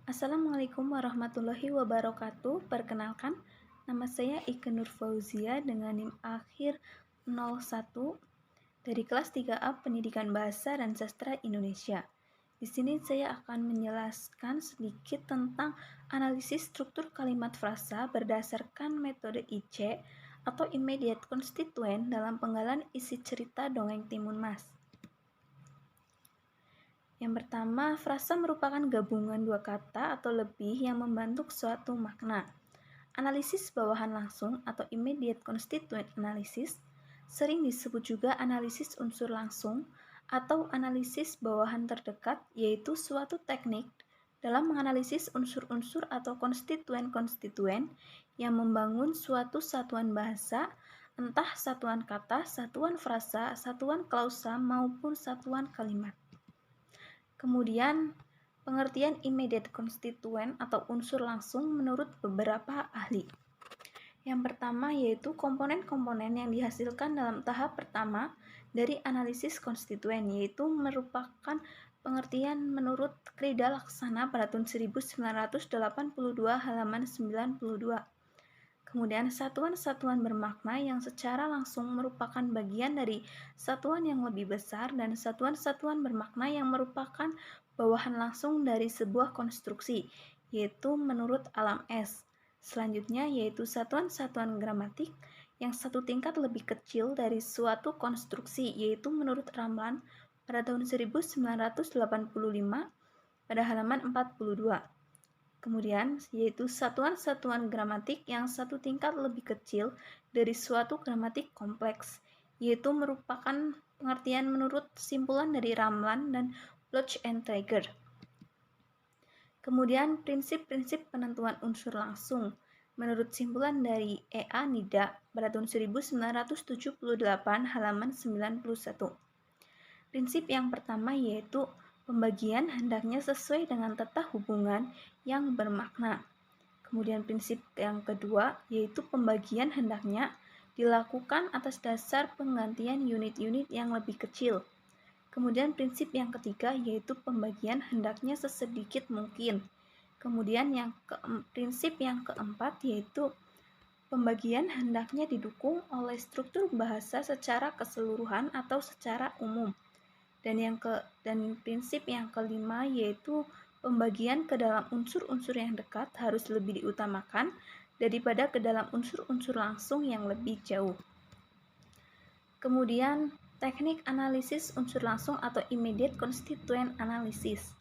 Assalamualaikum warahmatullahi wabarakatuh. Perkenalkan, nama saya Ikke Nur Fauzia dengan NIM akhir 01 dari kelas 3A Pendidikan Bahasa dan Sastra Indonesia. Di sini saya akan menjelaskan sedikit tentang analisis struktur kalimat frasa berdasarkan metode IC atau Immediate Constituent dalam penggalan isi cerita dongeng Timun Mas. Yang pertama, frasa merupakan gabungan dua kata atau lebih yang membentuk suatu makna. Analisis bawahan langsung atau immediate constituent analysis sering disebut juga analisis unsur langsung atau analisis bawahan terdekat, yaitu suatu teknik dalam menganalisis unsur-unsur atau konstituen-konstituen yang membangun suatu satuan bahasa, entah satuan kata, satuan frasa, satuan klausa, maupun satuan kalimat. Kemudian, pengertian immediate constituent atau unsur langsung menurut beberapa ahli. Yang pertama yaitu komponen-komponen yang dihasilkan dalam tahap pertama dari analisis konstituen, yaitu merupakan pengertian menurut Krida Laksana pada tahun 1982 halaman 92. Kemudian satuan-satuan bermakna yang secara langsung merupakan bagian dari satuan yang lebih besar dan satuan-satuan bermakna yang merupakan bawahan langsung dari sebuah konstruksi, yaitu menurut Alam S. Selanjutnya yaitu satuan-satuan gramatik yang satu tingkat lebih kecil dari suatu konstruksi, yaitu menurut Ramlan pada tahun 1985 pada halaman 42. Kemudian, yaitu satuan-satuan gramatik yang satu tingkat lebih kecil dari suatu gramatik kompleks, yaitu merupakan pengertian menurut simpulan dari Ramlan dan Bloch and Traeger. Kemudian, prinsip-prinsip penentuan unsur langsung menurut simpulan dari E.A. Nida pada tahun 1978 halaman 91. Prinsip yang pertama yaitu pembagian hendaknya sesuai dengan tata hubungan yang bermakna. Kemudian prinsip yang kedua yaitu pembagian hendaknya dilakukan atas dasar penggantian unit-unit yang lebih kecil. Kemudian prinsip yang ketiga yaitu pembagian hendaknya sesedikit mungkin. Kemudian prinsip yang keempat yaitu pembagian hendaknya didukung oleh struktur bahasa secara keseluruhan atau secara umum. Dan prinsip yang kelima yaitu pembagian ke dalam unsur-unsur yang dekat harus lebih diutamakan daripada ke dalam unsur-unsur langsung yang lebih jauh. Kemudian, teknik analisis unsur langsung atau immediate constituent analysis.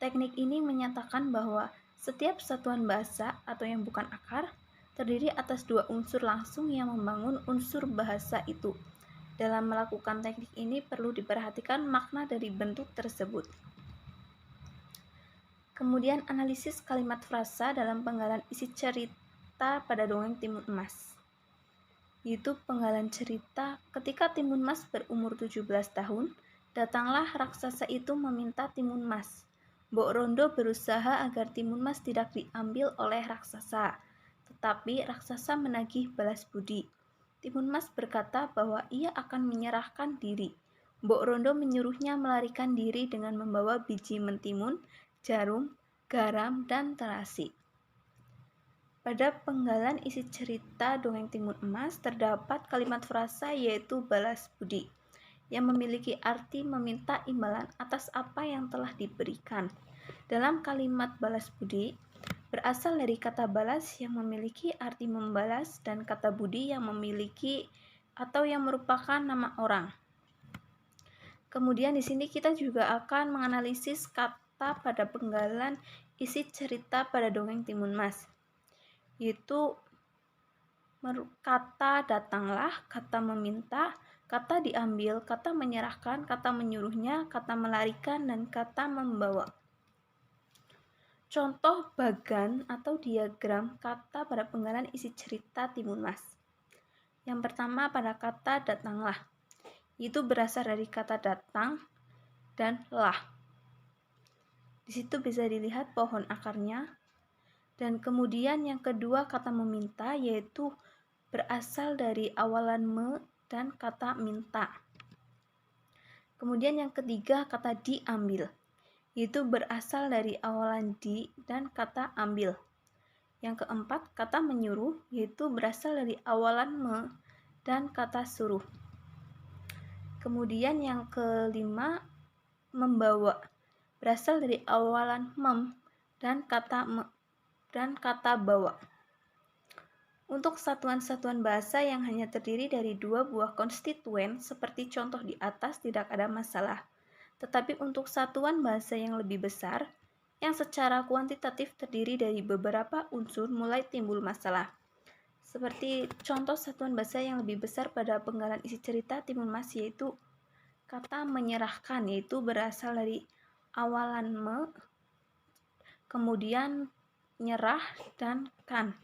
Teknik ini menyatakan bahwa setiap satuan bahasa atau yang bukan akar terdiri atas dua unsur langsung yang membangun unsur bahasa itu. Dalam melakukan teknik ini perlu diperhatikan makna dari bentuk tersebut. Kemudian analisis kalimat frasa dalam penggalan isi cerita pada dongeng Timun Emas. Yaitu penggalan cerita ketika Timun Mas berumur 17 tahun, datanglah raksasa itu meminta Timun Mas. Mbok Rondo berusaha agar Timun Mas tidak diambil oleh raksasa, tetapi raksasa menagih balas budi. Timun Mas berkata bahwa ia akan menyerahkan diri. Mbok Rondo menyuruhnya melarikan diri dengan membawa biji mentimun, jarum, garam, dan terasi. Pada penggalan isi cerita dongeng Timun Emas terdapat kalimat frasa yaitu balas budi, yang memiliki arti meminta imbalan atas apa yang telah diberikan. Dalam kalimat balas budi, berasal dari kata balas yang memiliki arti membalas dan kata budi yang memiliki atau yang merupakan nama orang. Kemudian di sini kita juga akan menganalisis kata pada penggalan isi cerita pada dongeng Timun Mas. Yaitu kata datanglah, kata meminta, kata diambil, kata menyerahkan, kata menyuruhnya, kata melarikan, dan kata membawa. Contoh bagan atau diagram kata pada penggalan isi cerita Timun Mas. Yang pertama pada kata datanglah, itu berasal dari kata datang dan lah. Di situ bisa dilihat pohon akarnya. Dan kemudian yang kedua kata meminta yaitu berasal dari awalan me dan kata minta. Kemudian yang ketiga kata diambil, yaitu berasal dari awalan di dan kata ambil. Yang keempat, kata menyuruh, yaitu berasal dari awalan me dan kata suruh. Kemudian yang kelima, membawa, berasal dari awalan mem dan kata bawa. Untuk satuan-satuan bahasa yang hanya terdiri dari 2 buah konstituen, seperti contoh di atas, tidak ada masalah. Tetapi untuk satuan bahasa yang lebih besar, yang secara kuantitatif terdiri dari beberapa unsur, mulai timbul masalah. Seperti contoh satuan bahasa yang lebih besar pada penggalan isi cerita Timun Mas, yaitu kata menyerahkan, yaitu berasal dari awalan me, kemudian nyerah dan kan,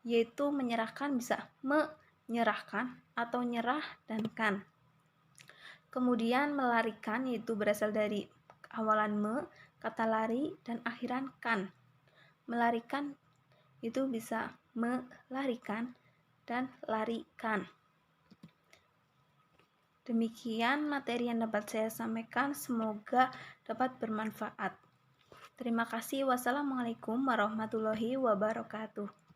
yaitu menyerahkan bisa menyerahkan atau nyerah dan kan. Kemudian melarikan, yaitu berasal dari awalan me, kata lari, dan akhiran kan. Melarikan itu bisa melarikan dan larikan. Demikian materi yang dapat saya sampaikan, semoga dapat bermanfaat. Terima kasih. Wassalamualaikum warahmatullahi wabarakatuh.